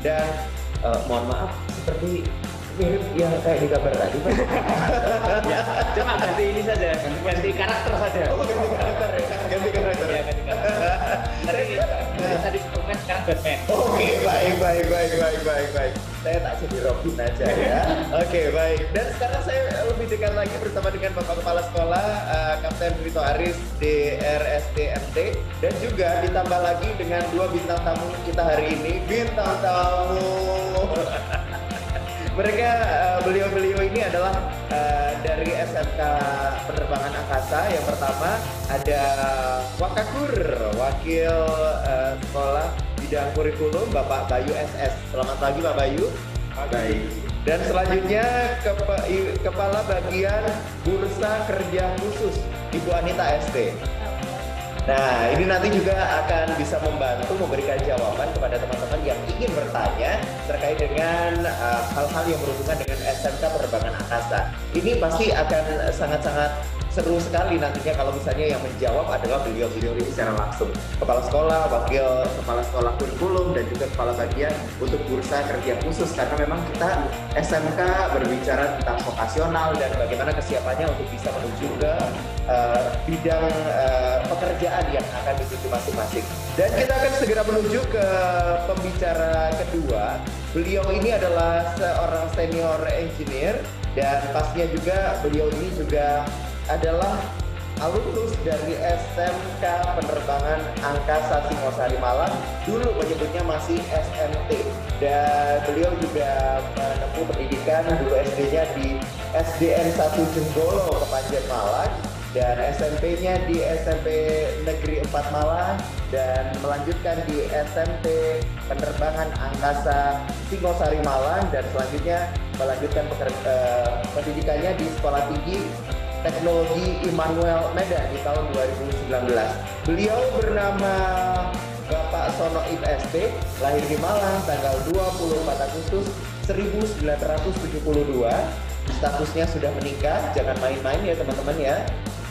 Dan mohon maaf, seperti mirip yang kayak di kabar tadi, Pak. Ya, cuma ganti ini saja, ganti karakter saja. Oh, ganti karakter ya? Ganti karakter. Ya, ganti karakter. Tadi Superman, sekarang Batman. Oke, baik. Saya tak jadi Robin aja ya. Oke, baik. Dan sekarang saya lebih dekat lagi bersama dengan Bapak Kepala Sekolah, Kapten Brito Aris di RSTMT, dan juga ditambah lagi dengan dua bintang tamu kita hari ini. Bintang tamu. Mereka beliau-beliau ini adalah dari SMK Penerbangan Angkasa. Yang pertama ada Wakakur, wakil sekolah bidang kurikulum, Bapak Bayu SS. Selamat pagi Pak Bayu. Baik. Dan selanjutnya Kepala Bagian Bursa Kerja Khusus, Ibu Anita ST. Nah, ini nanti juga akan bisa membantu memberikan jawaban kepada teman-teman yang ingin bertanya terkait dengan hal-hal yang berhubungan dengan SMK Penerbangan Angkasa. Ini pasti akan sangat-sangat seru sekali nantinya kalau misalnya yang menjawab adalah beliau-beliau ini secara langsung. Kepala sekolah, wakil kepala sekolah kurikulum, dan juga kepala bagian untuk bursa kerja khusus. Karena memang kita SMK berbicara tentang vokasional dan bagaimana kesiapannya untuk bisa menuju ke bidang pekerjaan yang akan dituju masing-masing. Dan kita akan segera menuju ke pembicara kedua. Beliau ini adalah seorang senior engineer, dan pastinya juga beliau ini juga adalah alumnus dari SMK Penerbangan Angkasa Singosari Malang, dulu menyebutnya masih SMT, dan beliau juga menempuh pendidikan dulu SD-nya di SDN 1 Jenggolo, Kepanjen Malang, dan SMP-nya di SMP Negeri 4 Malang, dan melanjutkan di SMP Penerbangan Angkasa Singosari Malang, dan selanjutnya melanjutkan pendidikannya di Sekolah Tinggi Teknologi Immanuel Medan di tahun 2019. Beliau bernama Bapak Sonoib ST, lahir di Malang tanggal 24 Agustus 1972. Statusnya sudah menikah, jangan main-main ya teman-teman ya.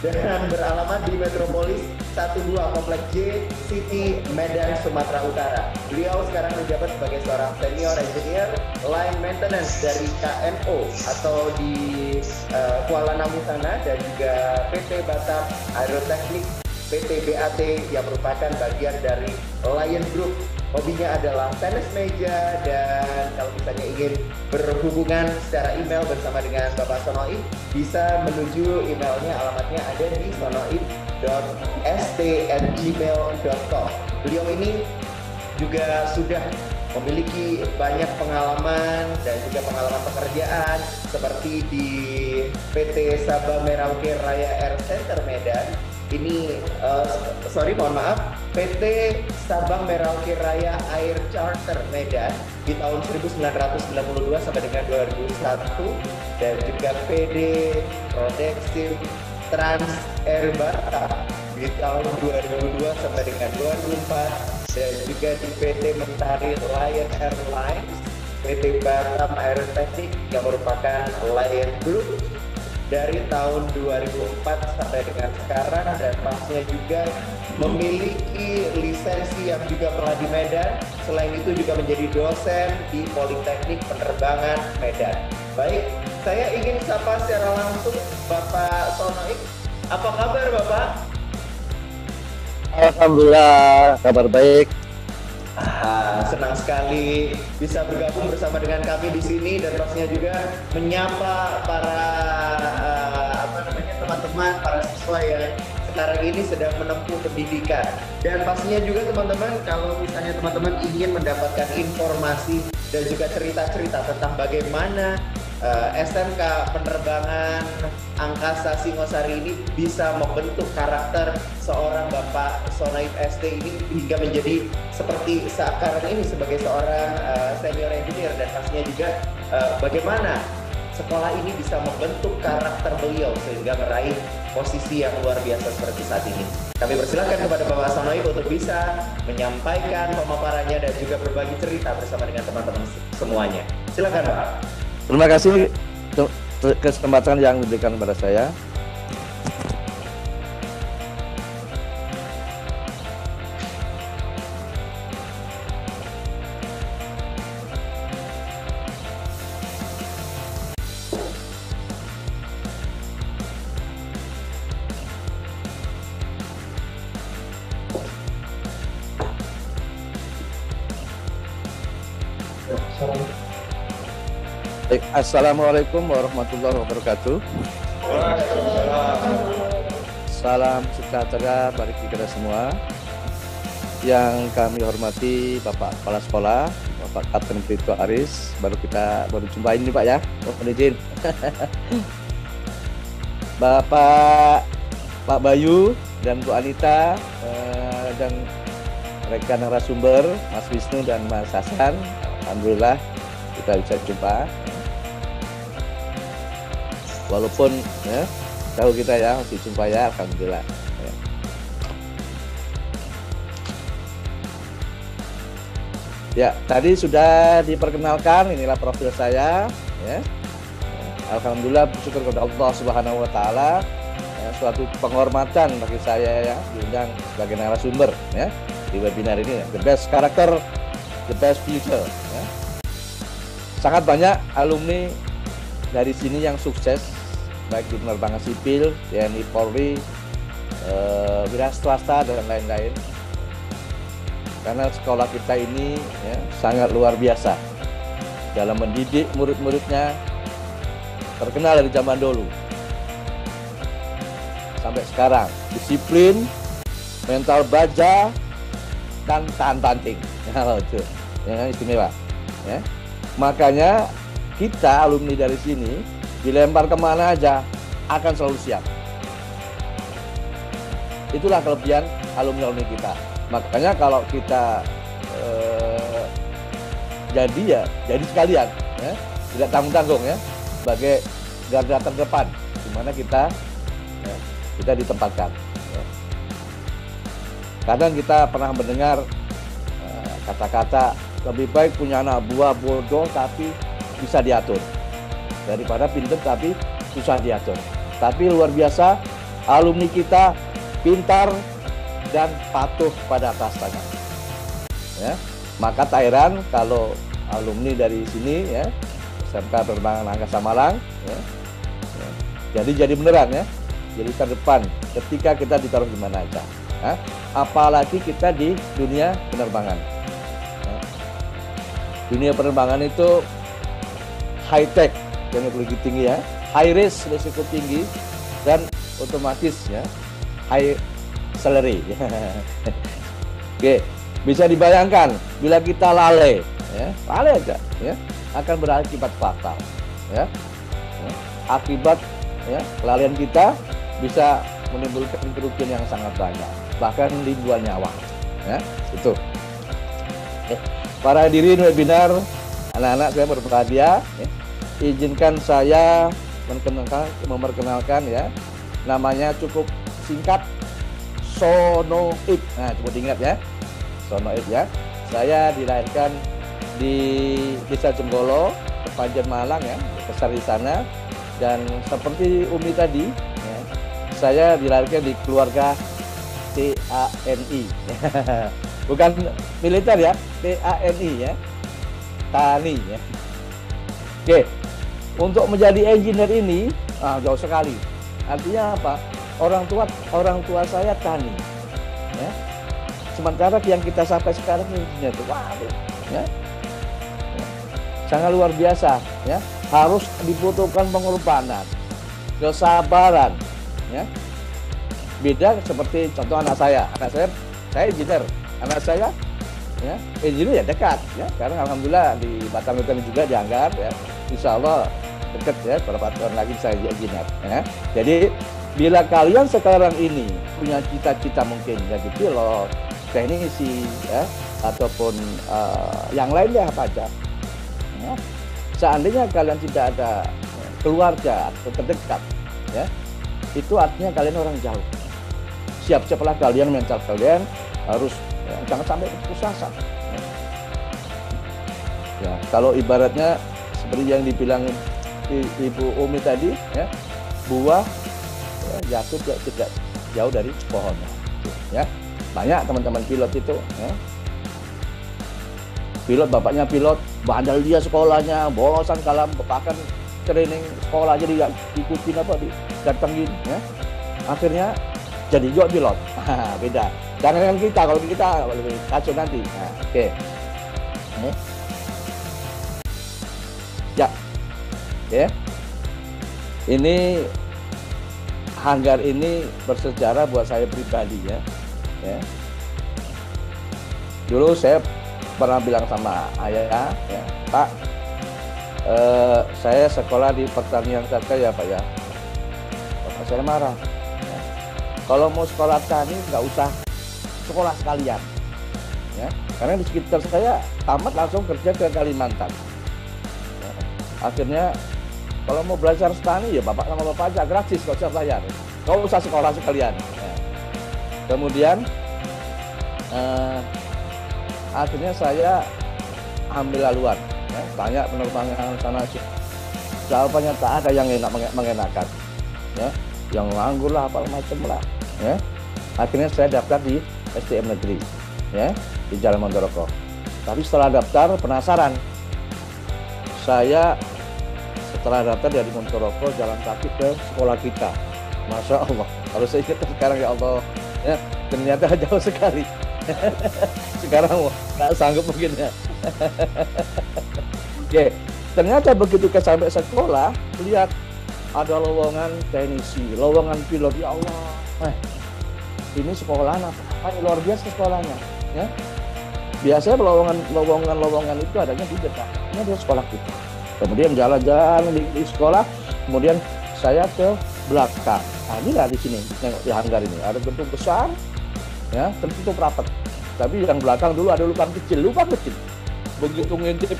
Dan beralamat di Metropolis 12 Komplek J, City, Medan, Sumatera Utara. Beliau sekarang menjabat sebagai seorang senior engineer line maintenance dari KNO atau di Kuala Namu sana, dan juga PT Batam Aeroteknik, PT BAT yang merupakan bagian dari Lion Group. Hobinya adalah tenis meja, dan kalau misalnya ingin berhubungan secara email bersama dengan Bapak Sonoib, bisa menuju emailnya, alamatnya ada di sonoib.st@gmail.com. Beliau ini juga sudah memiliki banyak pengalaman dan juga pengalaman pekerjaan seperti di PT Sabah Merauke Raya Air Center Medan. Ini mohon maaf, PT Sabang Merauke Raya Air Charter Medan di tahun 1992 sampai dengan 2001, dan juga PD Prodexim Trans Air Batam di tahun 2002 sampai dengan 2004, dan juga di PT Mentari Lion Airlines, PT Batam Aeroteknik yang merupakan Lion Group dari tahun 2004 sampai dengan sekarang, dan pastinya juga memiliki lisensi yang juga pernah di Medan. Selain itu juga menjadi dosen di Politeknik Penerbangan Medan. Baik, saya ingin sapa secara langsung Bapak Sonoib. Apa kabar Bapak? Alhamdulillah, kabar baik. Senang sekali bisa bergabung bersama dengan kami di sini, dan pastinya juga menyapa para teman-teman, para siswa yang sekarang ini sedang menempuh pendidikan. Dan pastinya juga teman-teman, kalau misalnya teman-teman ingin mendapatkan informasi dan juga cerita-cerita tentang bagaimana SMK Penerbangan Angkasa Singosari ini bisa membentuk karakter seorang Bapak Sonoib ST ini hingga menjadi seperti sekarang ini sebagai seorang senior engineer, dan pastinya juga bagaimana sekolah ini bisa membentuk karakter beliau sehingga meraih posisi yang luar biasa seperti saat ini. Kami persilakan kepada Bapak Sonoib untuk bisa menyampaikan pemaparannya dan juga berbagi cerita bersama dengan teman-teman semuanya. Silakan Pak. Terima kasih kesempatan yang diberikan kepada saya. Baik, Assalamualaikum warahmatullahi wabarakatuh. Salam sejahtera bagi kita semua. Yang kami hormati Bapak Kepala Sekolah, Bapak Kapten Brito Aris, baru jumpa ini Pak ya. Mohon izin. Pak Bayu dan Bu Anita dan rekan narasumber Mas Wisnu dan Mas Hasan, alhamdulillah kita bisa jumpa. Walaupun ya, tahu kita ya masih jumpa ya, alhamdulillah. Ya, tadi sudah diperkenalkan, inilah profil saya ya. Alhamdulillah bersyukur kepada Allah Subhanahu wa taala. Ya, suatu penghormatan bagi saya ya diundang sebagai narasumber ya di webinar ini, The Best Character, The Best Future ya. Sangat banyak alumni dari sini yang sukses baik di penerbangan sipil, TNI, Polri, wira swasta dan lain-lain. Karena sekolah kita ini ya, sangat luar biasa dalam mendidik murid-muridnya, terkenal dari zaman dulu sampai sekarang, disiplin, mental baja, dan tahan banting. Nah, itu yang istimewa. Ya. Makanya kita alumni dari sini dilempar kemana aja akan selalu siap. Itulah kelebihan alumni kita. Makanya kalau kita jadi sekalian ya, tidak tanggung-tanggung ya, sebagai garda terdepan di mana kita ditempatkan ya. Kadang kita pernah mendengar kata-kata lebih baik punya anak buah bodoh tapi bisa diatur daripada pintar tapi susah diatur. Tapi luar biasa alumni kita pintar dan patuh pada atasannya. Ya, maka tak heran kalau alumni dari sini ya, SMK Penerbangan Angkasa Malang ya, jadi beneran ya, jadi terdepan ketika kita ditaruh di mana aja. Ya, apalagi kita di dunia penerbangan. Ya. Dunia penerbangan itu high tech, teknologi tinggi ya, high risk, risiko tinggi, dan otomatis ya, high salary. Oke, bisa dibayangkan bila kita lalai aja ya, akan berakibat fatal ya. Akibat ya, kelalaian kita bisa menimbulkan kerugian yang sangat banyak, bahkan ribuan nyawa ya, itu. Para hadirin webinar, anak-anak saya berbahagia ya. Izinkan saya memperkenalkan ya, namanya cukup singkat, Sonoib. Nah, coba diingat ya, Sonoib ya. Saya dilahirkan di Desa Jenggolo, Kepanjen Malang ya, besar di sana. Dan seperti Umi tadi, ya, saya dilahirkan di keluarga TANI, bukan militer ya, TANI ya, tani ya. Oke, untuk menjadi engineer ini jauh sekali. Artinya apa? Orang tua saya tani, ya. Sementara yang kita sampai sekarang ini waduh, ya, sangat luar biasa, ya. Harus dibutuhkan pengorbanan, kesabaran, ya. Beda seperti contoh anak saya engineer, anak saya, ya, engineer ya dekat, ya. Karena alhamdulillah di Batam Hutan juga dianggap, ya. Insya Allah dekat ya, beberapa tahun lagi saya jadi engineer, ya. Jadi bila kalian sekarang ini punya cita-cita mungkin jadi pilot, teknisi, ya, ataupun yang lainnya apa aja, ya, seandainya kalian tidak ada keluarga atau terdekat, ya, itu artinya kalian orang jauh. Siap-siaplah kalian, mental kalian harus ya, jangan sampai putus asa. Ya, kalau ibaratnya seperti yang dibilang Ibu Umi tadi, ya, buah ya, jatuh tidak jauh dari pohonnya, ya. Banyak teman-teman pilot itu, ya. Pilot bapaknya pilot, bandel dia sekolahnya, bolosan kalau bahkan training sekolah aja diikutin didatengin, ya. Akhirnya jadi juga pilot. Beda. Jangan dengan kita, kalau kita lebih kacau nanti. Nah, oke. Ya, ya. Ini hanggar ini bersejarah buat saya pribadi ya. Ya. Dulu saya pernah bilang sama ayah, ya, Pak, saya sekolah di pertanian saja ya Pak ya. Bapak saya marah. Ya. Kalau mau sekolah tani nggak usah sekolah sekalian. Ya. Karena di sekitar saya tamat langsung kerja ke Kalimantan. Ya. Akhirnya kalau mau belajar tani ya bapak sama bapak aja gratis, nggak usah bayar, nggak usah sekolah sekalian. Ya. Kemudian akhirnya saya ambil haluan, ya. Tanya penerbangan sana sih, jawabannya tak ada yang enak mengenakan, ya. Yang nganggur lah apa macam lah. Ya. Akhirnya saya daftar di SDM negeri, ya, di Jalan Mondorogo. Tapi setelah daftar penasaran, saya setelah daftar dari Mondorogo jalan kaki ke sekolah kita. Masya Allah, kalau saya ingat sekarang ya Allah, ya, ternyata jauh sekali. Sekarang nggak sanggup mungkin ya. Oke, ternyata begitu sampai sekolah, lihat ada lowongan teknisi, lowongan pilot, ya Allah. Ini sekolah apa? Ini luar biasa sekolahnya. Ya. Biasanya lowongan itu adanya di dekat. Ini adalah sekolah kita. Kemudian jalan-jalan di sekolah, kemudian saya ke belakang. Nah, inilah di sini, nengok di hanggar ini ada gedung besar, ya, tertutup rapat. Tapi yang belakang dulu ada lubang kecil. Begitu ngintip,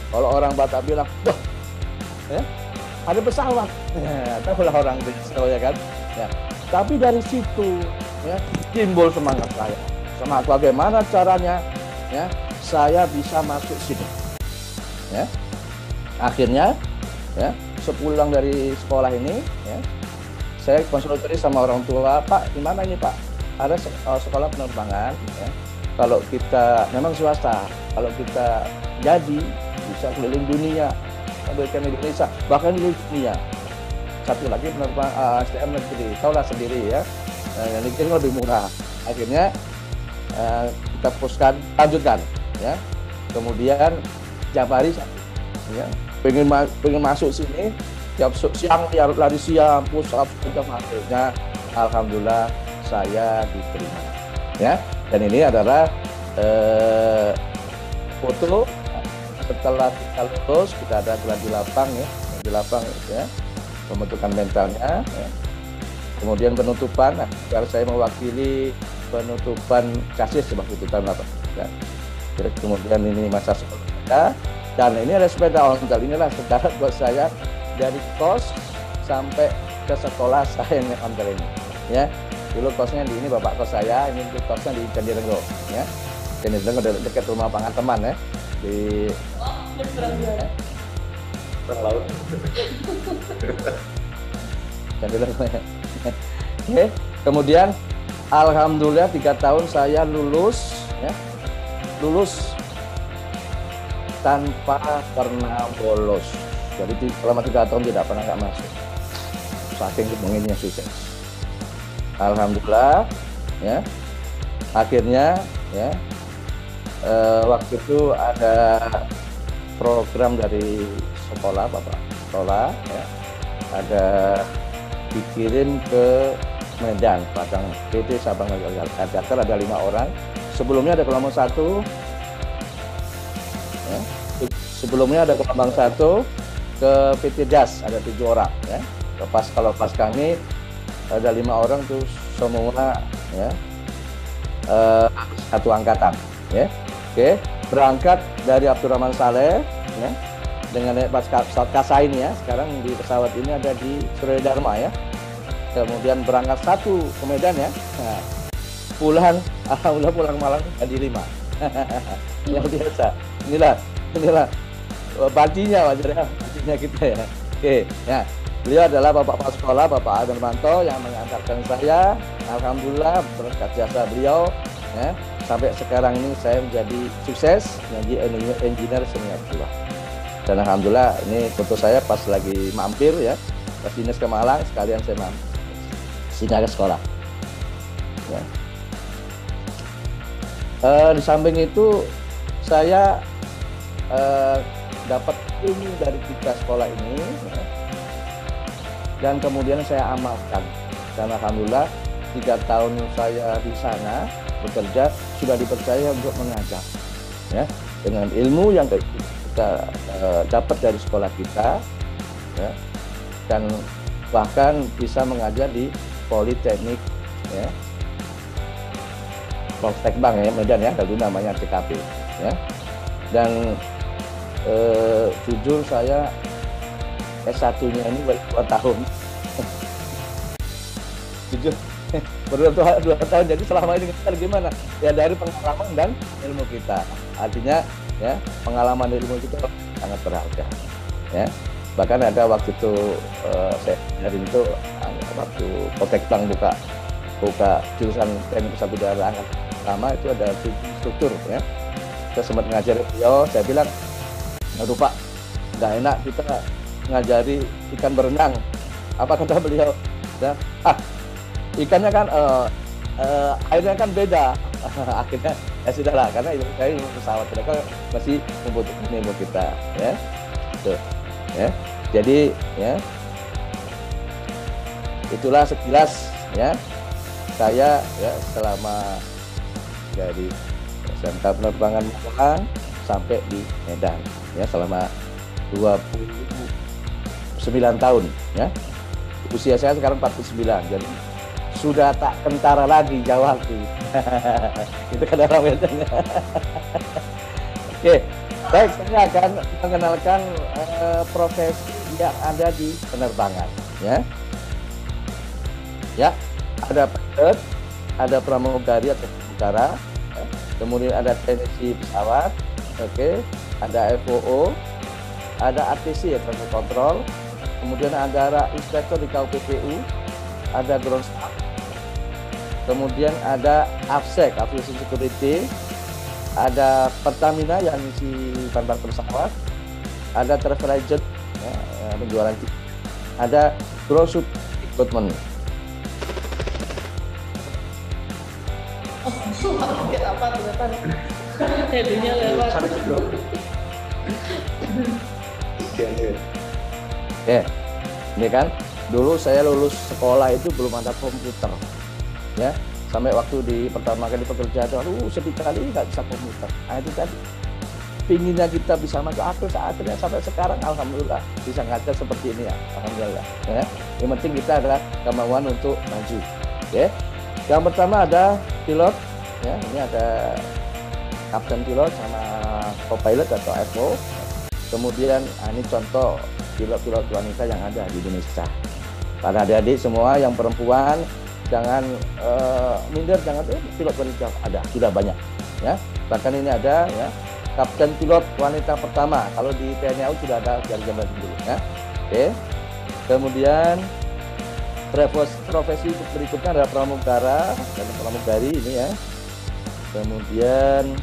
kalau orang Batak bilang, wah, ya, ada pesawat. Tahulah orang Indonesia ya kan. Ya. Tapi dari situ, ya, timbul semangat saya. Semangat bagaimana caranya, ya, saya bisa masuk sini. Ya. Akhirnya, ya, sepulang dari sekolah ini, ya, saya konsultasi sama orang tua, Pak, gimana ini Pak? Ada sekolah penerbangan, ya. Kalau kita memang swasta, kalau kita jadi bisa keliling dunia, memberikan Indonesia, bahkan di dunia. Satu lagi penerbang SDM negeri, tahulah sendiri ya, yang negeri lebih murah. Akhirnya kita putuskan lanjutkan, ya. Kemudian Jabari, ya, pengen masuk sini, tiap siang lari siang, push up sudah masuknya, alhamdulillah saya diterima, ya. Dan ini adalah foto setelah kita lulus, kita ada gladi lapang, ya, di lapang, ya, pembentukan mentalnya, ya. Kemudian penutupan, nah, saya mewakili penutupan chassis seperti itu tahun 8, ya. Kemudian ini masa sekolah kita, dan ini ada sepeda ontel. Inilah sejarah buat saya dari kos sampai ke sekolah saya naik ontel ini, ya. Dulu kosnya di ini bapak kos saya, ini kosnya di Candirenggo, ya. Candirenggo dekat rumah teman ya, di Perang laut. Candirenggo ya. Oke, kemudian alhamdulillah 3 tahun saya lulus, ya. Lulus tanpa pernah bolos. Jadi selama 3 tahun tidak pernah nggak masuk. Saking menginginnya sukses. Alhamdulillah, ya. Akhirnya, ya, waktu itu ada program dari sekolah, bapak sekolah, ya, ada dikirim ke Medan, Padang, PT Sabang Jakarta, ada 5 orang. Sebelumnya ada gelombang 1, ya. Sebelumnya ada gelombang 1 ke PT Das, ada 7 orang, ya. Kalau pas kami ada 5 orang tuh semua, ya, satu angkatan, ya. Oke, berangkat dari Abdurrahman Saleh, ya, dengan pesawat Kasain, ya. Sekarang di pesawat ini ada di Surya Dharma, ya. Kemudian berangkat 1 ke Medan, ya. Nah, pulang, alhamdulillah pulang malam jadi 5. Yang biasa. Inilah bajinya wajarnya, bajinya kita, ya. Oke, ya. Beliau adalah bapak sekolah, Bapak Adam Manto, yang mengantarkan saya. Alhamdulillah berkat jasa beliau, ya, sampai sekarang ini saya menjadi sukses menjadi engineer senior 2. Dan alhamdulillah ini foto saya pas lagi mampir, ya, pas dinas ke Malang, sekalian saya mampir sini ada sekolah, ya. Di samping itu saya dapat ilmu dari kita sekolah ini, ya. Dan kemudian saya amalkan. Dan alhamdulillah 3 tahun saya di sana bekerja sudah dipercaya untuk mengajar, ya, dengan ilmu yang kita dapat dari sekolah kita, ya, dan bahkan bisa mengajar di Politeknik, ya, Poltekbang ya, Medan ya, dulu namanya TKP, ya. Dan jujur saya S1-nya ini baru 2 tahun. Jujur baru 2 tahun, jadi selama ini kita gimana? Ya dari pengalaman dan ilmu kita. Artinya ya, pengalaman ilmu kita sangat berharga. Ya. Bahkan ada waktu itu saya dari itu waktu Poltekbang buka jurusan teknik pesawat udara angkatan pertama, itu ada struktur ya. Saya sempat ngajar beliau, saya bilang, aduh Pak, nggak enak kita ngajari ikan berenang. Apa kata beliau? Ya, ikannya kan airnya kan beda. Akhirnya ya sudahlah, karena ilmu saya ilmu pesawat, mereka masih membutuhkan ilmu kita, ya. Tuh, ya. Jadi ya, itulah sekilas ya saya ya selama dari SMK Penerbangan Malang sampai di Medan ya selama 29 tahun ya. Usia saya sekarang 49, jadi sudah tak kentara lagi Jawaku. Itu kan orang Medan. Oke, baik, saya akan mengenalkan profesi yang ada di penerbangan ya. Ya, ada pilot, ada pramugari atau pramugara, ya. Kemudian ada teknisi pesawat, oke, ada FOO, ada ATC ya, traffic control, kemudian ada inspektor di KUPPU, ada ground staff, kemudian ada AFSEC, Aviation Security, ada Pertamina yang isi bahan bakar pesawat, ada travel agent, ya, penjualan tiket, ada ground support equipment. Apa ternyata headingnya lewat. Oke, ini kan dulu saya lulus sekolah itu belum ada komputer, ya. Sampai waktu di pertama kali bekerja itu, sedih kali nggak bisa komputer. Nah itu tadi, pinginnya kita bisa masuk akal saatnya sampai sekarang, alhamdulillah bisa ngajar seperti ini ya, alhamdulillah. Ya. Yang penting kita adalah kemauan untuk maju. Ya. Yang pertama ada pilot, ya. Ini ada kapten pilot sama co-pilot atau FO. Kemudian ini contoh pilot-pilot wanita yang ada di Indonesia. Para adik-adik semua yang perempuan, jangan minder, jangan pilot wanita ada, sudah banyak ya. Bahkan ini ada ya kapten pilot wanita pertama, kalau di TNI AU sudah ada dari zaman dulu ya. Oke. Kemudian profesi berikutnya adalah pramugara dan pramugari ini ya. Kemudian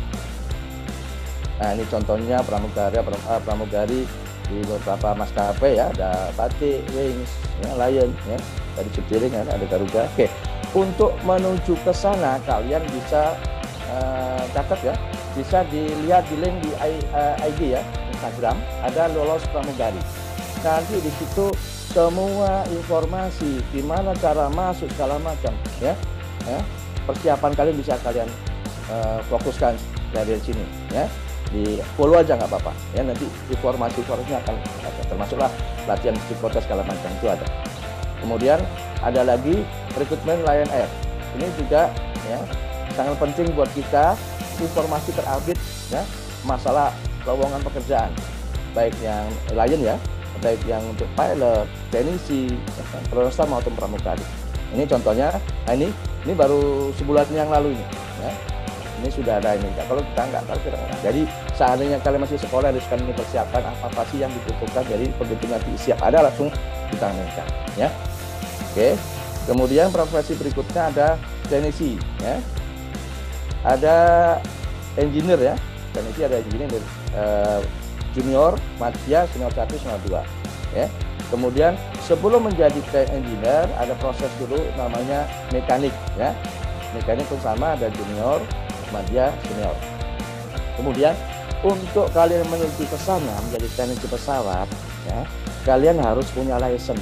nah ini contohnya pramugari di beberapa maskapai ya, ada Batik, Wings, ya, Lion ya. Dari Citylink ada Garuda. Oke, untuk menuju ke sana kalian bisa catat ya, bisa dilihat di link di IG ya, Instagram, ada lolos pramugari. Nanti di situ semua informasi gimana cara masuk segala macam ya, ya. Persiapan kalian bisa kalian fokuskan dari sini ya. Di follow aja nggak apa-apa ya, nanti informasinya akan ada, termasuklah latihan psikotes segala macam itu ada. Kemudian ada lagi rekrutmen Lion Air. Ini juga ya sangat penting buat kita, informasi terupdate ya masalah lowongan pekerjaan, baik yang Lion ya, baik yang untuk pilot, teknisi, perusahaan maupun pramugari. Ini contohnya, nah ini baru sebulan yang lalu ini ya. Ini sudah ada ini. Kalau kita nggak tahu kita nggak. Jadi seandainya kalian masih sekolah, harus kalian persiapkan apa sih yang dibutuhkan. Jadi begitu nanti siap ada langsung ditanyakan ya. Oke. Kemudian profesi berikutnya ada teknisi ya. Ada engineer ya. Teknisi ada engineer junior, madya, senior 1, senior 2 ya. Kemudian sebelum menjadi engineer ada proses dulu namanya mekanik ya. Mekanik pun sama, ada junior, madya, senior. Kemudian untuk kalian menuju ke sana menjadi teknisi pesawat, ya, kalian harus punya license.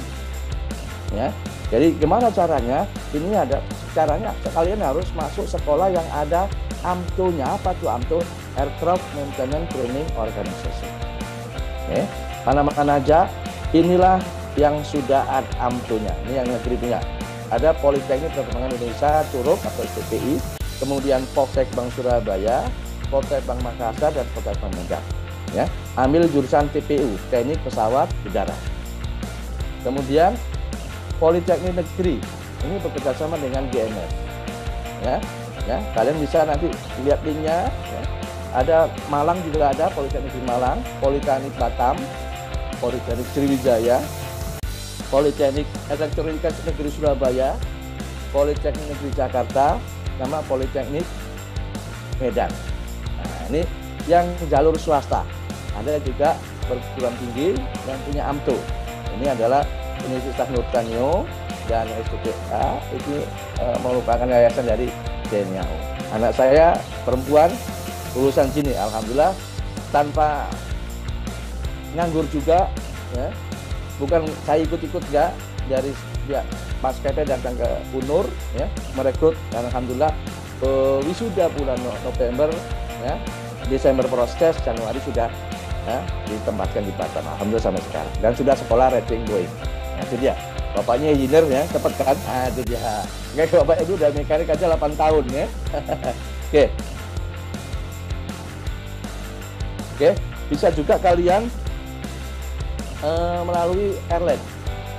Ya. Jadi gimana caranya? Ini ada caranya. Kalian harus masuk sekolah yang ada AMTO-nya. Apa tuh AMTO? Aircraft Maintenance Training Organization. Oke. Mana-mana aja. Inilah yang sudah ada AMTO-nya. Ini yang negeri punya. Ada Politeknik Penerbangan Indonesia Curug atau PPI, kemudian Poltek Bank Surabaya, Poltek Bank Makassar, dan Poltek Bank Medan. Ya. Ambil jurusan TPU, Teknik Pesawat Udara. Kemudian Politeknik Negeri ini bekerja sama dengan GMS, ya, kalian bisa nanti lihat linknya. Ya. Ada Malang juga ada Politeknik Negeri Malang, Politeknik Batam, Politeknik Sriwijaya, Politeknik Elektronika Negeri Surabaya, Politeknik Negeri Jakarta, sama Politeknik Medan. Nah, ini yang jalur swasta. Ada juga perguruan tinggi yang punya AMTO. Ini adalah Universitas Nurtanio dan STPA. Ini merupakan yayasan dari TNI AU. Anak saya perempuan lulusan sini, alhamdulillah, tanpa nganggur juga, ya. Bukan saya ikut-ikut, enggak, dari ya, Mas PP datang ke UNUR, ya, merekrut, dan alhamdulillah wisuda bulan November, ya, Desember proses, Januari sudah, ya, ditempatkan di Batam, alhamdulillah sampai sekarang, dan sudah sekolah rating Boeing. Nah, itu dia. Bapaknya engineer, ya, cepet kan? Nah, itu dia. Kayak bapaknya itu udah mekanik aja 8 tahun, ya. Oke. Oke, bisa juga kalian melalui airline,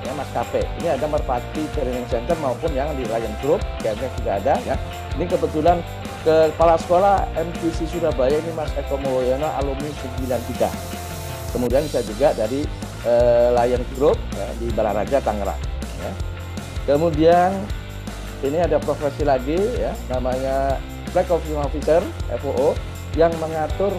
ya, maskapai. Ini ada Merpati Training Center maupun yang di Lion Group, kayaknya juga ada, ya. Ini kebetulan kepala sekolah MTC Surabaya ini Mas Eko Mulyono, alumni 93. Kemudian bisa juga dari Lion Group, ya, di Balaraja Tangerang, ya. Kemudian ini ada profesi lagi, ya, namanya Flight Officer FOO yang mengatur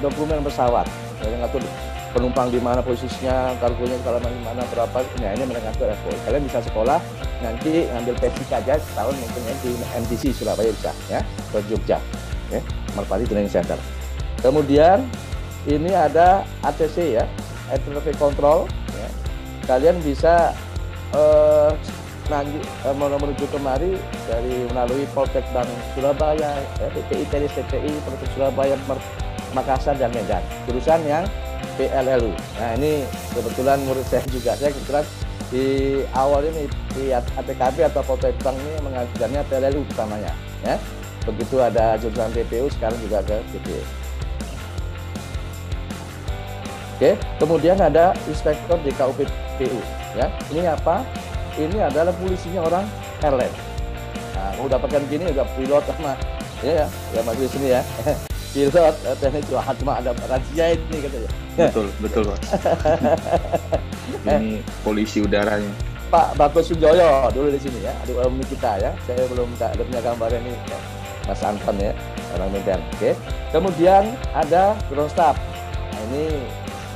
dokumen pesawat, ya, yang mengatur penumpang di mana posisinya, kargonya kedalaman di mana, berapa. Nah, ini mengatur FOO. Kalian bisa sekolah nanti ngambil P3 aja setahun mungkin, ya, di MTC Surabaya bisa, ya, ke Jogja, ya, Merpati Training Center. Kemudian ini ada ATC, ya, Air Traffic Control, ya. Kalian bisa menuju kemari dari melalui Poltek Bank Surabaya, ya, PPI, TPI, Poltek Surabaya, Makassar, dan Medan. Jurusan yang PLLU. Nah, ini kebetulan murid saya juga. Saya kebetulan di awal ini di ATKB atau Poltek Bank ini mengajarnya PLLU pertamanya, ya. Begitu ada jurusan TPU, sekarang juga ke TPU. Oke, kemudian ada inspektor di KUPPU, ya. Ini apa? Ini adalah polisinya orang airline. Nah, mau dapatkan gini udah pilot sama, ya, masih di sini, ya. Pilot, teknik cuma ada rahasia ini katanya. Betul Pak. Ini polisi udaranya. Pak Bagus Sunjoyo dulu di sini, ya, adik alumni kita, ya. Saya belum punya gambarnya ini, ya. Mas Anton, ya, orang Medan. Oke. Kemudian ada ground staff. Nah, ini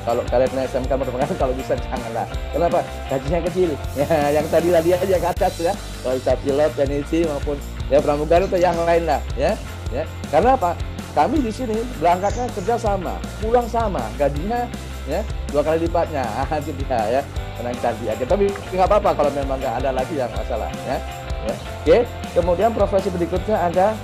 kalau kalian naik SMK penerbangan kalau bisa janganlah. Kenapa? Gajinya kecil. Ya, yang tadi aja ke atas, ya. Kalau bisa pilot, teknisi maupun, ya, pramugari atau yang lain lah, ya. Ya. Karena apa? Kami di sini berangkatnya kerja sama, pulang sama, gajinya, ya, 2 kali lipatnya. Itu dia, ya. Menang cari aja. Tapi nggak apa-apa kalau memang nggak ada lagi yang masalah, ya. Ya. Oke. Kemudian profesi berikutnya ada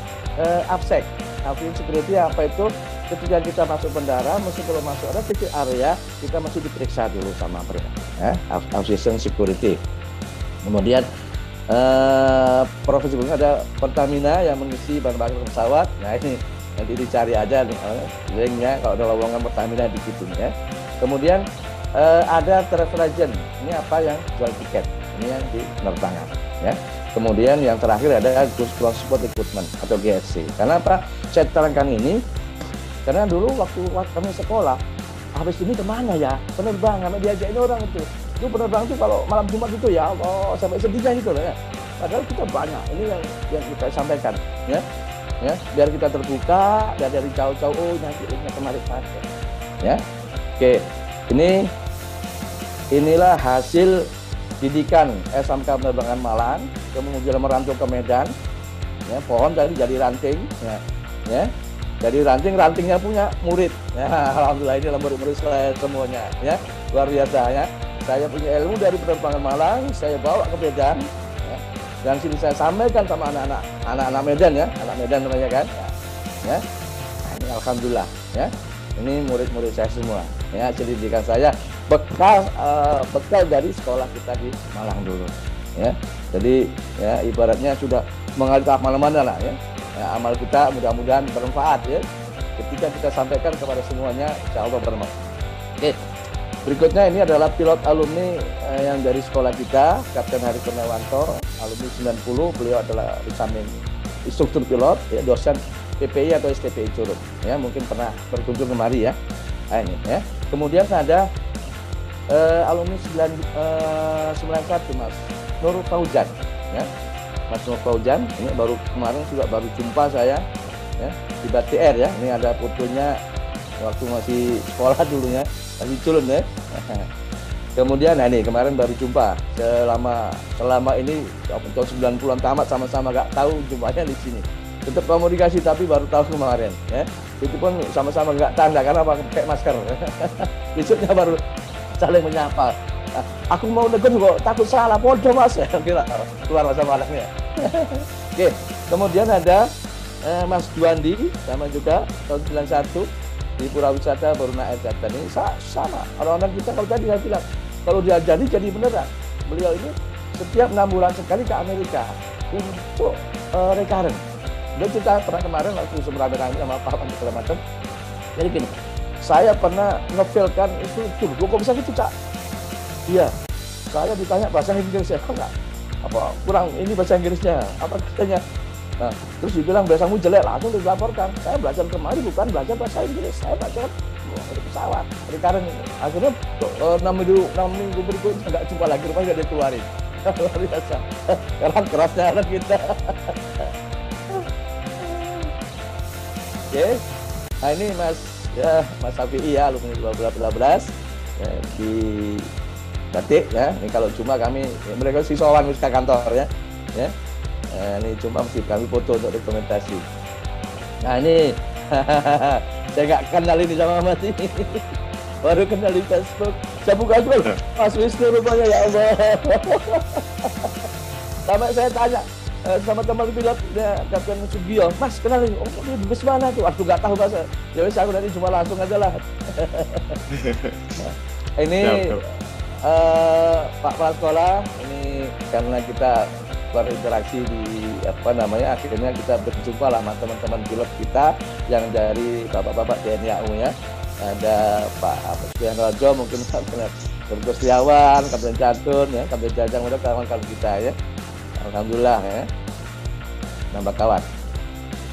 AFSEC. Aviation Security apa itu? Ketika kita masuk bandara, mesti kalau masuk ada titik area, kita masih diperiksa dulu sama mereka, ya, Aviation Security. Kemudian profesi berikutnya ada Pertamina yang mengisi bahan bakar pesawat. Nah, ini nanti dicari aja nih, linknya kalau ada lowongan Pertamina di situ, ya. Kemudian ada travel agent. Ini apa? Yang jual tiket. Ini yang di penerbangan, ya. Kemudian yang terakhir ada Transport Equipment atau GSC. Karena apa? Saya terangkan ini karena dulu waktu kami sekolah, habis ini kemana ya? Penerbangan, diajakin orang itu. Itu penerbangan itu kalau malam Jumat itu, ya Allah, sampai sedihnya gitu loh, ya. Padahal kita banyak. Ini yang kita sampaikan, ya. Ya, biar kita terbuka, biar dari jauh-jauh, oh, nanti kemarin pakai, ya. Oke, inilah hasil didikan SMK Penerbangan Malang, kemudian merantau ke Medan, ya, pohon tadi jadi ranting, ya, ya. Jadi ranting-rantingnya punya murid. Ya, alhamdulillah ini murid-murid saya semuanya. Ya, luar biasa ya. Saya punya ilmu dari penerbangan Malang, saya bawa ke Medan. Ya. Dan sini saya sampaikan sama anak-anak Medan ya, anak Medan namanya kan. Ya, nah, ini alhamdulillah ya. Ini murid-murid saya semua. Ya, pendidikan saya bekal dari sekolah kita di Malang dulu. Ya, jadi ya ibaratnya sudah mengalir ke mana-mana lah ya. Ya, amal kita mudah-mudahan bermanfaat ya. Ketika kita sampaikan kepada semuanya, insya Allah bermanfaat. Oke, berikutnya ini adalah pilot alumni yang dari sekolah kita, Kapten Hari Kurniawanto, alumni 90. Beliau adalah disamping instruktur pilot, ya, dosen PPI atau STPI Curug. Ya, mungkin pernah berkunjung kemari ya. Nah, ini ya. Kemudian ada alumni 91 Mas Nur Fauzan, ya. Mas Nur Fauzan ini baru kemarin juga baru jumpa saya ya di BTR ya. Ini ada fotonya waktu masih sekolah dulunya, masih culun ya. Kemudian nah ini kemarin baru jumpa selama ini tahun 90-an tamat sama-sama gak tahu jumpanya di sini. Tetap komunikasi tapi baru tahu kemarin ya. Itu pun sama-sama nggak tanda karena pakai masker. Besoknya baru saling menyapa. Aku mau negur kok takut salah podo Mas. Kira keluar masa malangnya. Oke, kemudian ada Mas Juandi sama juga tahun 91 di Pura Wisata Boruna Air Jatan. Ini sama orang-orang kita kalau tadi saya bilang kalau dia jadi beneran. Beliau ini setiap 6 bulan sekali ke Amerika untuk recurrent. Dia cerita pernah kemarin waktu semerame-rame sama Pak segala macam. Jadi gini, saya pernah ngefilkan instruktur. Kok bisa gitu Cak? Iya, saya ditanya bahasa Inggris ya, enggak apa kurang ini bahasa Inggrisnya apa katanya. Nah, terus dibilang bahasamu jelek, langsung dilaporkan. Saya belajar kemarin bukan belajar bahasa Inggris, saya belajar di pesawat. Recurrent ini. Akhirnya 6 minggu berikutnya nggak jumpa lagi, rupanya nggak dikeluarin. Luar biasa. Sekarang kerasnya anak kita. Oke, nah ini Mas Safi'i ya, alumni 2012 ya, di Batik ya. Ini kalau cuma kami mereka siswawan ke kantor ya. Ini cuma mesti kami foto untuk dokumentasi. Nah ini saya nggak kenal ini sama Mas ini. Baru kenal di Facebook. Saya buka dulu Mas Wisnu rupanya ya Allah. Sampai saya tanya sama teman pilot ya, Kapten Sugio, Mas kenal ini, dia di bus mana tuh? Aku nggak tahu bahasa. Ya wes aku nanti cuma langsung aja lah. Ini Pak Kepala Sekolah, ini karena kita berinteraksi di akhirnya kita berjumpa lah sama teman-teman pilot kita yang dari bapak-bapak TNI AU ya. Ada Pak Suyan Rajo, mungkin Kapten Setiawan, Kapten Cantun ya, Kapten Jajang, mereka kawan-kawan kita ya. Alhamdulillah ya, nambah kawan.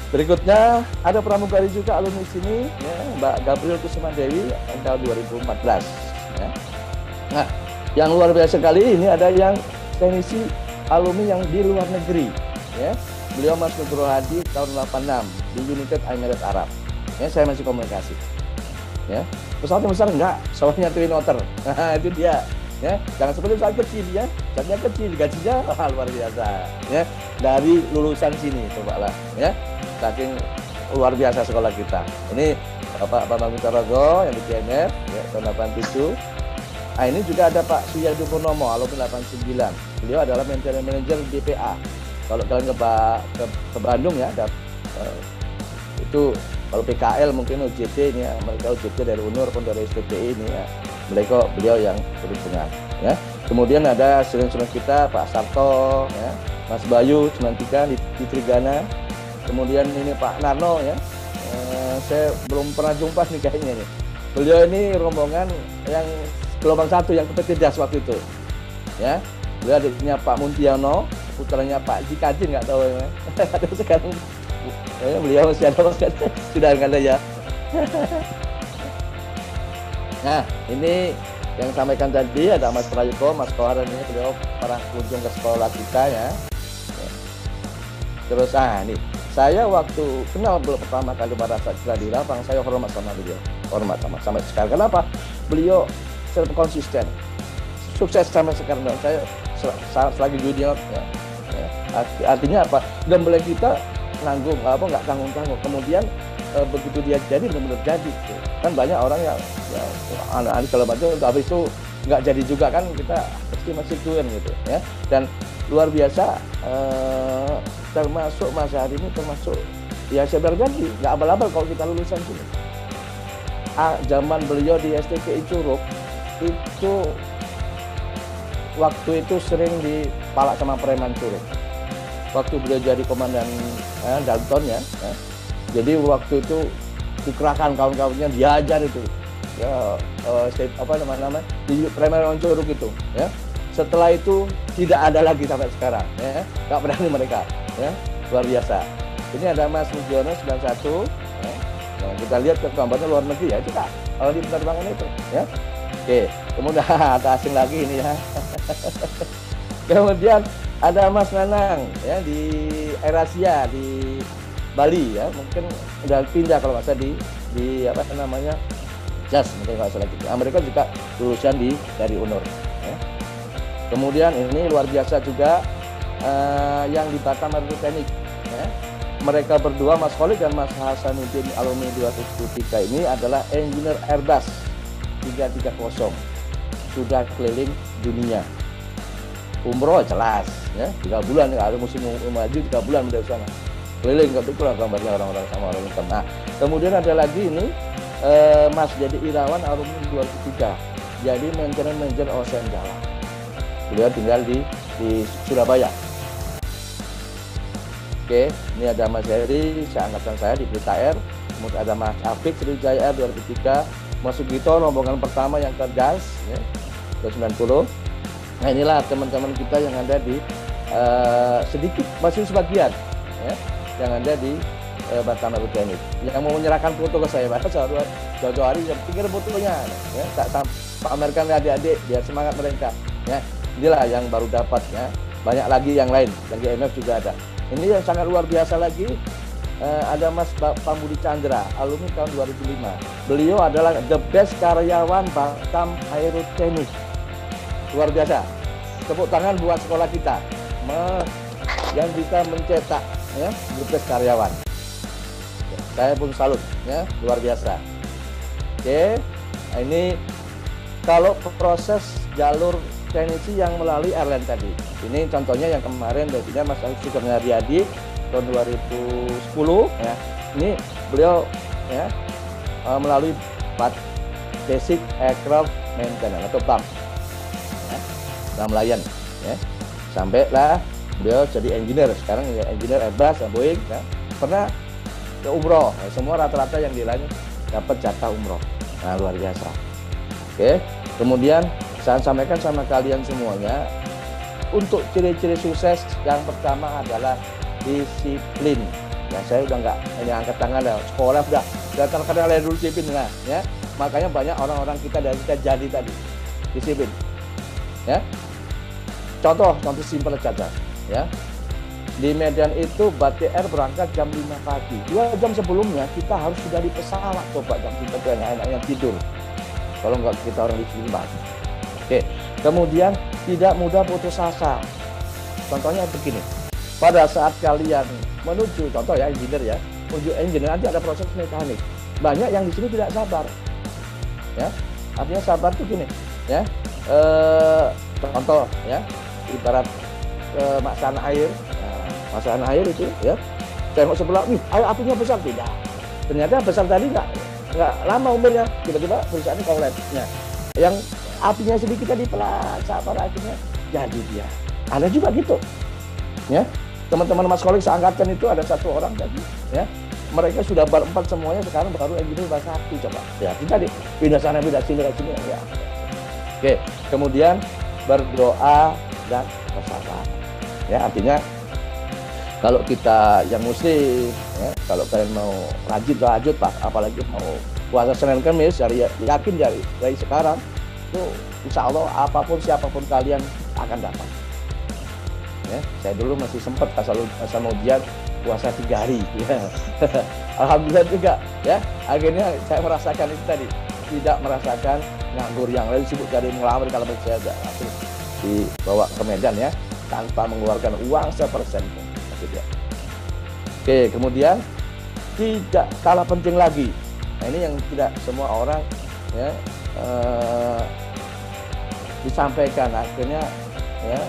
Berikutnya ada pramugari juga alumni sini ya, Mbak Gabriel Kusuma Dewi tahun 2014 ya. Nah, yang luar biasa kali ini ada yang teknisi alumni yang di luar negeri ya. Beliau Mas Nugroho Hadi tahun 86 di United Emirates Arab. Ya, saya masih komunikasi. Ya. Pesawatnya besar enggak? Pesawatnya Twin Otter. Nah, itu dia. Ya, jangan seperti pesawat kecil ya. Pesawatnya kecil, gajinya luar biasa. Ya, dari lulusan sini coba lah ya. Saking luar biasa sekolah kita. Ini Bapak Bambang Witarogo yang di TNF ya, tahun 87. Nah, ini juga ada Pak Suyadi Purnomo, alumni 89. Beliau adalah maintenance manager BPA. Kalau kalian ke Bandung ya, ada itu kalau PKL mungkin OJT ini ya, mereka OJT dari UNUR pun dari STPI ini ya. Beliau yang berhubungan ya. Kemudian ada student-student kita Pak Sarto ya, Mas Bayu 93 di Trigana. Kemudian ini Pak Narno ya. Saya belum pernah jumpa nih kayaknya nih. Beliau ini rombongan yang gelombang 1 yang ke PT Das waktu itu. Ya. Beliau adiknya Pak Muntiano, putranya Pak Jikajin nggak tahu ya. Sekarang beliau masih ada sudah nggak ada ya. Nah, ini yang sampaikan tadi ada Mas Prayuko, Mas Kohar, ini beliau pernah kunjung ke sekolah kita ya. Terus ini saya waktu kenal pertama kali pada saat di lapang, saya hormat sama beliau, hormat sama sekarang. Kenapa? Beliau konsisten, sukses sampai sekarang. Dan saya selagi junior ya. Artinya apa? Gembeleng kita nanggung nggak tanggung. Kemudian begitu dia jadi benar-benar jadi. Kan banyak orang yang ya, anak-anak kalau baca habis itu nggak jadi juga kan, kita masih kuen gitu ya. Dan luar biasa, termasuk Mas Hari ini termasuk ya saya berjanji nggak abal-abal kalau kita lulusan sini. Zaman beliau di STPI Curug itu waktu itu sering dipalak sama preman Curug. Waktu beliau jadi komandan Dalton ya. Jadi waktu itu dikerahkan kawan-kawannya diajar itu ya, apa namanya di preman Curug itu ya. Setelah itu tidak ada lagi sampai sekarang ya, nggak berani mereka ya, luar biasa. Ini ada Mas Mujiono 91 ya. Nah, kita lihat ke gambarnya luar negeri ya, kita kalau di penerbangan itu ya. Oke, kemudian ada asing lagi ini ya. Kemudian ada Mas Nanang ya di AirAsia di Bali ya, mungkin udah pindah kalau nggak salah di apa namanya JAS mungkin nggak salah gitu. Mereka juga lulusan dari UNUR ya. Kemudian ini luar biasa juga yang di Batam Teknik ya. Mereka berdua, Mas Khalid dan Mas Hasanuddin alumni 203 ini adalah engineer Airbus 330, sudah keliling dunia. Umroh jelas ya, 3 bulan ya, ada musim maju 3 bulan dari sana. Keliling, kebetulan gambarnya orang-orang sama orang hitam. Nah, kemudian ada lagi ini Mas Dedi Irawan alumni 203. Jadi manajer Ocean Jawa. Beliau tinggal di Surabaya. Oke, ini ada Mas Heri, seangkatan saya di Pelita Air. Kemudian ada Mas Afik Sriwijaya Air 2003. Mas Sugito rombongan pertama yang ke JAS ya, 290. Nah inilah teman-teman kita yang ada di sedikit masih sebagian ya, yang ada di Batam Teknik. Yang mau menyerahkan foto ke saya, Pak, jauh-jauh hari jam 3 fotonya ya, tak pamerkan adik-adik biar semangat mereka ya. Inilah yang baru dapat ya. Banyak lagi yang lain, yang di IMF juga ada. Ini yang sangat luar biasa lagi, ada Mas Pambudi Chandra, alumni tahun 2005. Beliau adalah the best karyawan Batam Aeroteknik. Luar biasa. Tepuk tangan buat sekolah kita yang bisa mencetak ya, the best karyawan. Saya pun salut ya, luar biasa. Oke, ini kalau proses jalur teknisi yang melalui airline tadi. Ini contohnya yang kemarin dari Mas Sugeng Haryadi tahun 2010 ya. Ini beliau ya melalui Basic Aircraft Maintenance atau BAM. Ya, BAM Lion ya. Sampailah beliau jadi engineer, sekarang ya engineer Airbus dan Boeing ya. Pernah ke umroh, ya, semua rata-rata yang di lain dapat jatah umroh. Nah, luar biasa. Oke, kemudian saya sampaikan sama kalian semuanya, untuk ciri-ciri sukses yang pertama adalah disiplin. Ya, saya udah nggak hanya angkat tangan, sekolah udah terkenal dari dulu disiplin, nah, ya. Makanya banyak orang-orang kita dari kita jadi tadi disiplin. Ya, contoh simpel saja. Ya, di Medan itu Batik Air berangkat jam 5 pagi. 2 jam sebelumnya kita harus sudah di pesawat, coba jam 3 anak-anak tidur. Kalau nggak kita orang di sini banget. Oke, kemudian tidak mudah putus asa. Contohnya begini, pada saat kalian menuju, contoh ya engineer ya, menuju engineer nanti ada proses mekanik. Banyak yang di sini tidak sabar, ya. Artinya sabar tuh gini, ya. Contoh ya, ibarat masakan air, masakan air itu, ya. Tengok sebelah, air apinya besar tidak. Ternyata besar tadi nggak lama umurnya, tiba-tiba perusahaannya kolaps. Nah, yang apinya sedikit tadi pelan, sabar akhirnya jadi dia. Ada juga gitu, ya. Teman-teman Mas Kolik seangkatan itu ada 1 orang tadi, ya. Mereka sudah berempat semuanya, sekarang baru engineer bahasa 1 coba. Ya, kita pindah sana, pindah sini, ya. Oke, kemudian berdoa dan bersabar. Ya, artinya kalau kita yang muslim, ya, kalau kalian mau rajin tahajud, Pak, apalagi mau puasa Senin Kamis, yakin dari sekarang itu insya Allah apapun siapapun kalian akan dapat. Ya, saya dulu masih sempat asal ujian puasa 3 hari. Ya. Alhamdulillah juga, ya. Akhirnya saya merasakan itu tadi, tidak merasakan nganggur yang lain sibuk cari ngelamar. Kalau saya langsung dibawa ke Medan ya, tanpa mengeluarkan uang 1% pun. Oke, kemudian tidak kalah penting lagi. Nah, ini yang tidak semua orang ya disampaikan, akhirnya ya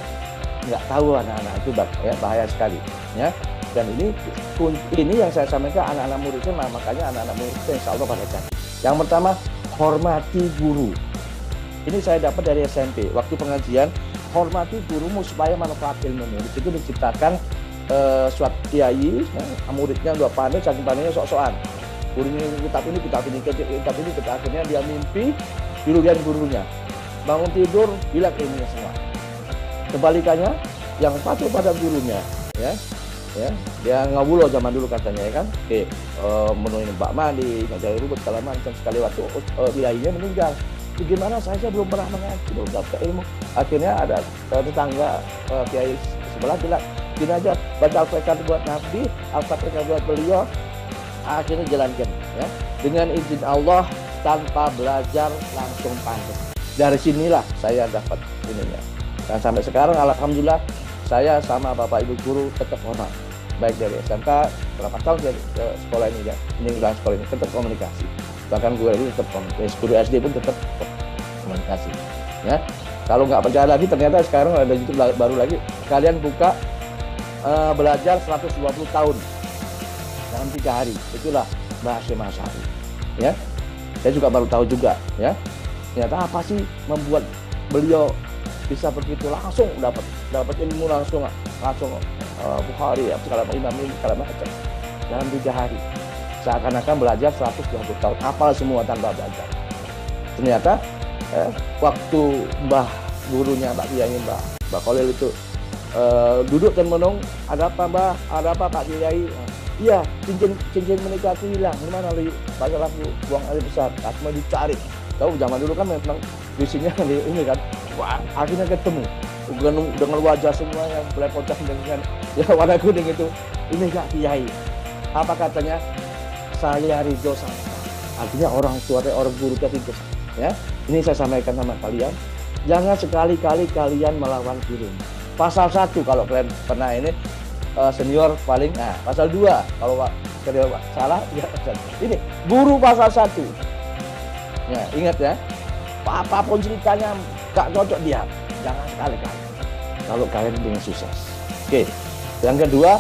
nggak tahu anak-anak itu ya, bahaya sekali ya. Dan ini yang saya sampaikan anak-anak murid itu, makanya anak-anak murid itu insya Allah pada jadi. Yang pertama, hormati guru. Ini saya dapat dari SMP waktu pengajian, hormati gurumu supaya manfaat ilmumu. Di situ diciptakan suatu kiai, muridnya udah pandai, saking pandainya sok-sokan. Gurunya kitab ini, akhirnya dia mimpi duluan gurunya. Bangun tidur, bilang ilmunya semua. Kebalikannya, yang patuh pada gurunya, ya, dia ngawulo zaman dulu katanya ya kan, menuin bak mandi, ngajari rubut segala macam. Sekali waktu kiainya meninggal. Gimana saya belum pernah mengaji, belum dapat ilmu. Akhirnya ada tetangga kiai sebelah bilang, gini aja, baca Al-Fatihah buat Nabi, Al-Fatihah buat beliau. Akhirnya jalankan ya, dengan izin Allah, tanpa belajar langsung pandai. Dari sinilah saya dapat ininya. Dan sampai sekarang alhamdulillah saya sama bapak ibu guru tetap hormat, baik dari SMK berapa tahun dari sekolah ini ya, ini sekolah ini tetap komunikasi. Bahkan gue ini tetap komunikasi, guru SD pun tetap komunikasi ya. Kalau nggak percaya lagi, ternyata sekarang ada YouTube baru lagi, kalian buka belajar 120 tahun dalam 3 hari, itulah bahasa Masyari ya. Saya juga baru tahu juga ya, ternyata apa sih membuat beliau bisa begitu langsung dapat ilmu langsung Bukhari ya, segala Imam ini segala macam dalam 3 hari, seakan-akan belajar 120 tahun, hafal semua tanpa belajar. Ternyata waktu mbah gurunya Pak Kiai Mbak Khalil itu duduk dan menung, ada apa Mbah, ada apa Pak Kiai? Iya, cincin menikahku hilang. Gimana li? Masalah buang air besar. Mau dicari. Tahu zaman dulu kan memang visinya ini kan. Wah, akhirnya ketemu. Dengan wajah semua yang belepotan dengan ya warna kuning itu. Ini Kak Kiai. Apa katanya? Saya ridho sama. Artinya orang tua, orang guru ridho. Ya, ini saya sampaikan sama kalian. Jangan sekali-kali kalian melawan guru. Pasal 1 kalau kalian pernah ini. Senior paling, pasal 2 kalau senior salah ya, ini guru pasal 1 ya, ingat ya, apapun ceritanya gak cocok dia, jangan sekali-kali kalau kalian ingin sukses. Oke, yang kedua,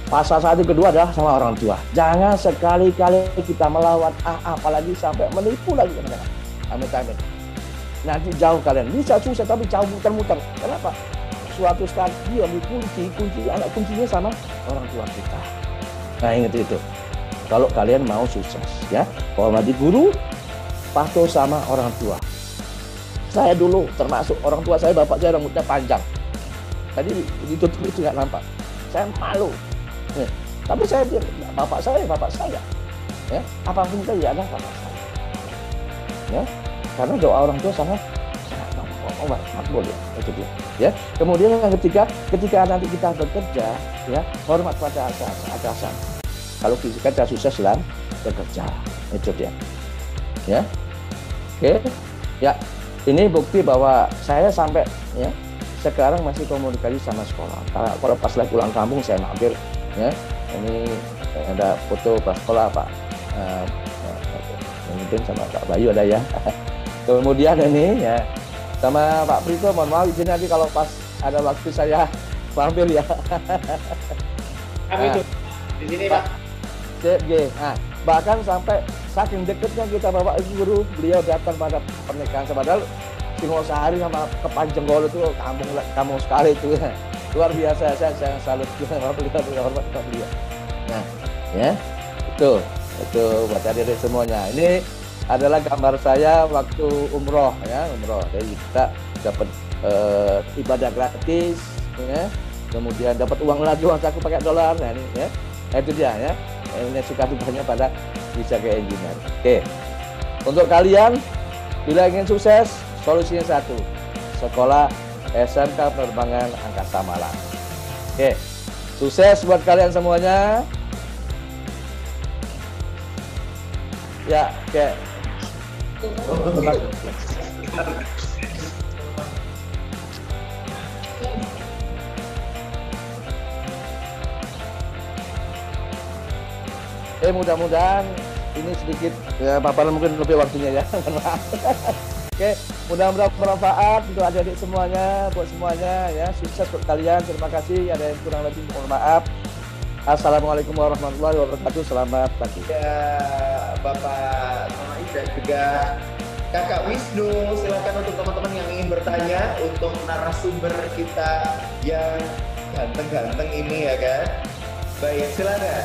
pasal 1 kedua adalah sama orang tua, jangan sekali-kali kita melawan apalagi sampai menipu lagi teman-teman. Amit-amit nanti jauh kalian bisa sukses tapi jauh muter-muter. Kenapa? Suatu saat dia anak kuncinya sama orang tua kita. Nah, ingat itu. Kalau kalian mau sukses ya, hormati guru, patuh sama orang tua. Saya dulu termasuk orang tua saya, bapak saya rambutnya panjang. Tadi ditutup itu nggak nampak. Saya malu. Tapi saya bapak saya. Ya, apapun itu ya adalah bapak saya. Ya, karena doa orang tua sangat makbul ya, itu dia. Ya, kemudian yang ketika nanti kita bekerja, ya hormat pada atasan. Kalau kita sukses dalam bekerja, itu dia. Ya, oke. Ya, ini bukti bahwa saya sampai ya sekarang masih komunikasi sama sekolah. Kalau pas lagi pulang kampung saya mampir. Ya, ini ada foto pas sekolah Pak. Mungkin sama Pak Bayu ada ya. Kemudian ini ya. Sama Pak Prito, mohon maaf izin nanti kalau pas ada waktu saya mampir ya. Kami itu di sini Pak. Nah, bahkan sampai saking dekatnya kita Bapak Ibu guru, beliau datang pada pernikahan padahal Singosari sama Kepanjenggolo itu kampung sekali itu ya. Luar biasa, saya salut sama beliau, hormat sama beliau. Nah, ya. Itu buat hadirin semuanya. Ini adalah gambar saya waktu umroh ya, jadi kita dapat ibadah gratis ya, kemudian dapat uang lagi, uang saku pakai dolar. Nah ini ya, itu dia ya, ini suka dukanya pada bisa ke engineer. Oke, untuk kalian bila ingin sukses, solusinya satu, sekolah SMK Penerbangan Angkasa Malang. Oke, sukses buat kalian semuanya ya. Oke. Mudah-mudahan ini sedikit ya, paparan mungkin lebih waktunya ya. Maaf. Oke, mudah-mudahan bermanfaat untuk adik-adik semuanya, buat semuanya ya. Sukses buat kalian. Terima kasih. Ada yang kurang lebih mohon maaf. Assalamualaikum warahmatullahi wabarakatuh. Selamat pagi. Ya, Bapak Sonaif dan juga Kakak Wisnu, silakan untuk teman-teman yang ingin bertanya untuk narasumber kita yang ganteng-ganteng ini ya kan. Baik, silakan.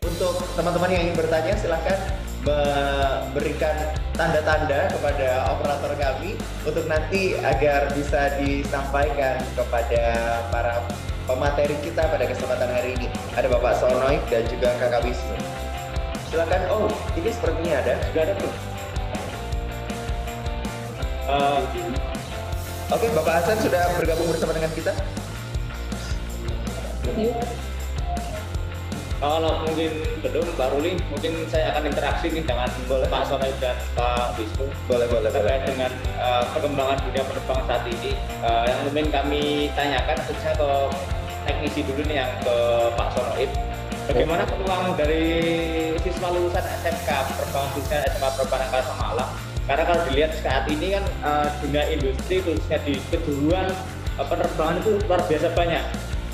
Untuk teman-teman yang ingin bertanya silakan memberikan tanda-tanda kepada operator kami untuk nanti agar bisa disampaikan kepada para pemateri kita pada kesempatan hari ini. Ada Bapak Sonoif dan juga Kakak Wisnu. Silakan. Oh, ini sepertinya ada. Sudah ada tuh. Oke, Bapak Hasan sudah bergabung bersama dengan kita. Kalau mungkin belum, Pak Ruli, mungkin saya akan interaksi nih dengan Pak Sonaif dan Pak Wisnu. Boleh. Terkait dengan perkembangan dunia penerbangan saat ini, yang mungkin kami tanyakan khususnya ke teknisi dulu nih, yang ke Pak Sonaif. Bagaimana peluang dari siswa lulusan SMK penerbangan, khususnya SMA Penerbangan Angkasa Malang? Karena kalau dilihat saat ini kan dunia industri khususnya di kejuruan penerbangan itu luar biasa banyak.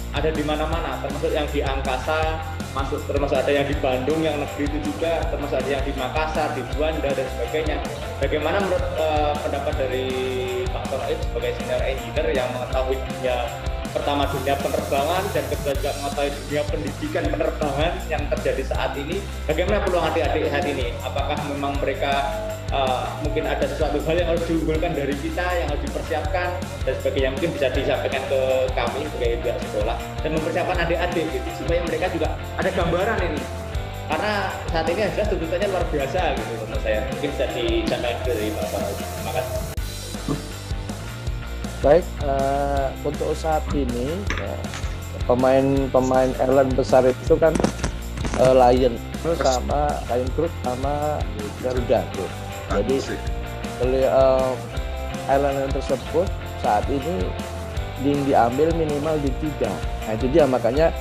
Ada di mana-mana, termasuk yang di angkasa, termasuk ada yang di Bandung, yang negeri itu juga, termasuk ada yang di Makassar, di Juanda dan sebagainya. Bagaimana menurut pendapat dari Pak Sonaif sebagai senior engineer yang mengetahui pertama dunia penerbangan dan kedua juga mengetahui dunia pendidikan penerbangan yang terjadi saat ini, bagaimana peluang adik-adik saat ini? Apakah memang mereka mungkin ada sesuatu hal yang harus diunggulkan dari kita, yang harus dipersiapkan dan sebagainya, mungkin bisa disampaikan ke kami sebagai pihak sekolah dan mempersiapkan adik-adik gitu, supaya mereka juga ada gambaran ini, karena saat ini yang jelas tuntutannya luar biasa gitu menurut saya. Mungkin bisa disampaikan dari Bapak. Terima kasih. Baik, untuk saat ini ya, pemain airline besar itu kan Lion Group sama Garuda Group. Jadi airline tersebut saat ini diambil minimal di 3. Nah itu dia, makanya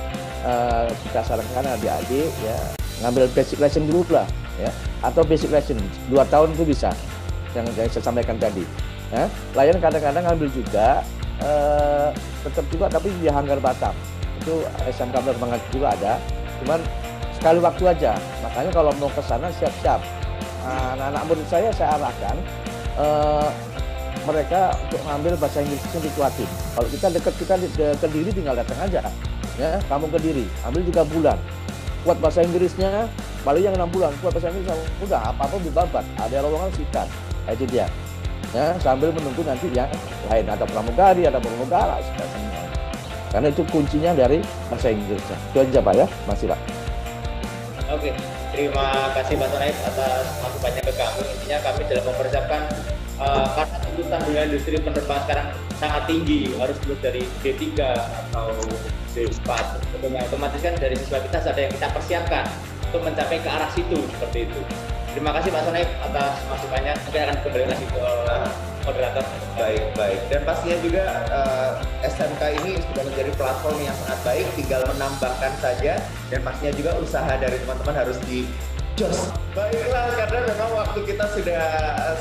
kita sarankan adik-adik ya ngambil basic lesson dulu lah ya, atau basic lesson 2 tahun itu bisa, yang saya sampaikan tadi. Ya, Lion kadang-kadang ngambil juga tetap juga, tapi di Hanggar Batam itu SMK penerbangan juga ada, cuman sekali waktu aja. Makanya kalau mau ke sana siap-siap. Anak-anak murid saya arahkan mereka untuk ngambil bahasa Inggrisnya dikuatin. Kalau kita dekat, kita ke Kediri tinggal datang aja. Ya, kamu ke Kediri, ambil 3 bulan. Kuat bahasa Inggrisnya, paling yang 6 bulan. Kuat bahasa Inggris, udah apa-apa dibabat. Ada lowongan sikat. Nah, itu dia. Ya, sambil menunggu nanti yang lain, ada pramugari, ada pramugara, semua. Karena itu kuncinya dari bahasa Inggrisnya. Itu aja Pak ya, masih Pak. Oke, terima kasih Pak Sonaif atas masukannya ke kami. Intinya kami dalam mempersiapkan karena tuntutan dunia industri penerbangan sekarang sangat tinggi, harus lulus dari D3 atau D4. Otomatis kan dari siswa kita ada yang kita persiapkan untuk mencapai ke arah situ, seperti itu. Terima kasih Pak Sonaif atas masukannya. Mungkin akan kembali lagi ke moderator. Baik. Dan pastinya juga SMK ini sudah menjadi platform yang sangat baik. Tinggal menambahkan saja. Dan pastinya juga usaha dari teman-teman harus jos. Baiklah, karena memang waktu kita sudah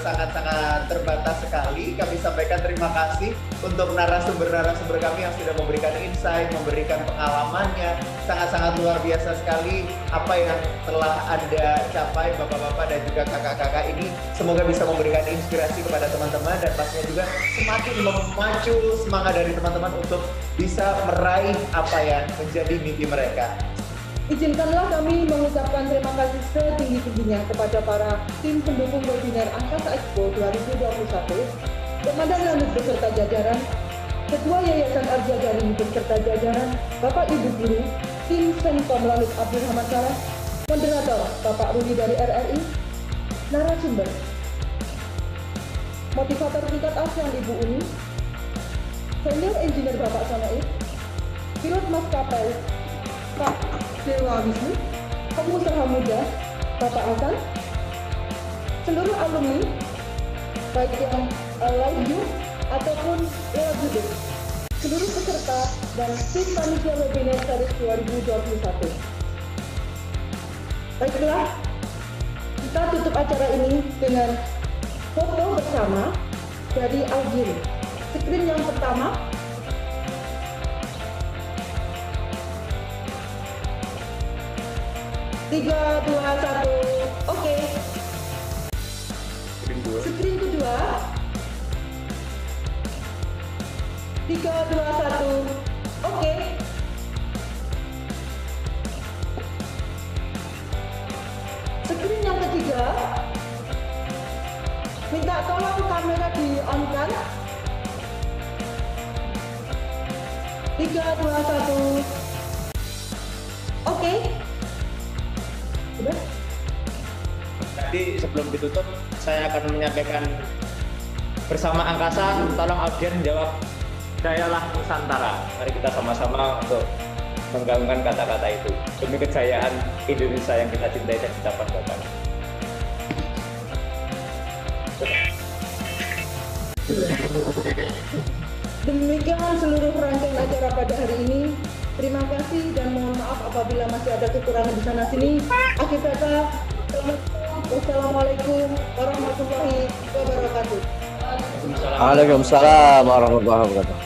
sangat-sangat terbatas sekali. Kami sampaikan terima kasih untuk narasumber-narasumber kami yang sudah memberikan insight, memberikan pengalamannya. Sangat-sangat luar biasa sekali apa yang telah Anda capai, Bapak-Bapak dan juga kakak-kakak ini. Semoga bisa memberikan inspirasi kepada teman-teman dan pastinya juga semakin memacu semangat dari teman-teman untuk bisa meraih apa yang menjadi mimpi mereka. Izinkanlah kami mengucapkan terima kasih setinggi-tingginya kepada para tim pendukung webinar Angkasa Expo 2021, Komandan Lanut beserta jajaran, Ketua Yayasan Arja Garing beserta jajaran, Bapak Ibu Guru, tim Senkom Lanut Abdul Hamad Salah, Moderator Bapak Ruli dari RRI, narasumber, motivator tingkat ASEAN Ibu Uni, Senior Engineer Bapak Sonaif, Pilot Maskapai Pak Dewa Wisnu, pengusaha muda Bapak Hasan, seluruh alumni baik yang live view ataupun lewat YouTube, seluruh peserta dan tim panitia webinar series 2021. Baiklah, kita tutup acara ini dengan foto bersama dari Aljin. Screen yang pertama. Tiga, dua, satu, oke. Screen kedua. Tiga, dua, satu, oke. Screen yang ketiga. Minta tolong kamera di-on-kan. 3, 2, 1. Oke. Udah? Jadi sebelum ditutup, saya akan menyampaikan bersama angkasa, tolong audien jawab Dayalah Nusantara. Mari kita sama-sama untuk menggabungkan kata-kata itu demi kejayaan Indonesia yang kita cintai dan kita banggakan. Demikian seluruh rangkaian acara pada hari ini. Terima kasih dan mohon maaf apabila masih ada kekurangan di sana sini. Akhir kata, wassalamualaikum warahmatullahi wabarakatuh. Waalaikumsalam warahmatullahi wabarakatuh.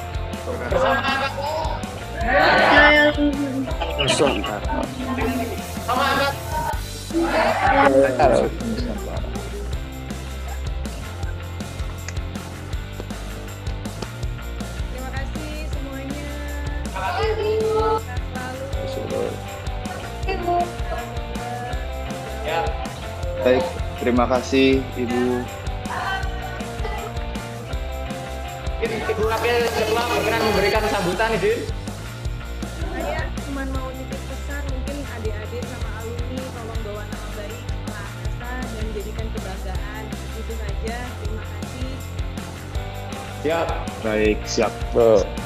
Terima kasih semuanya. Selalu. Ya, Baik, terima kasih Ibu. Ibu Wakil Ketua berkenan memberikan sambutan, izin. Saya cuma mau nitip pesan, mungkin adik-adik sama alumni tolong bawa nama baik sekolah Angkasa dan jadikan kebanggaan. Itu saja. Terima kasih. Siap. Baik, siap.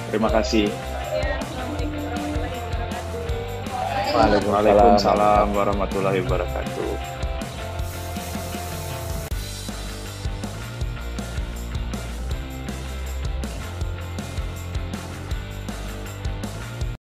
Terima kasih. Ya, Assalamualaikum warahmatullahi wabarakatuh. Waalaikumsalam. Waalaikumsalam warahmatullahi wabarakatuh.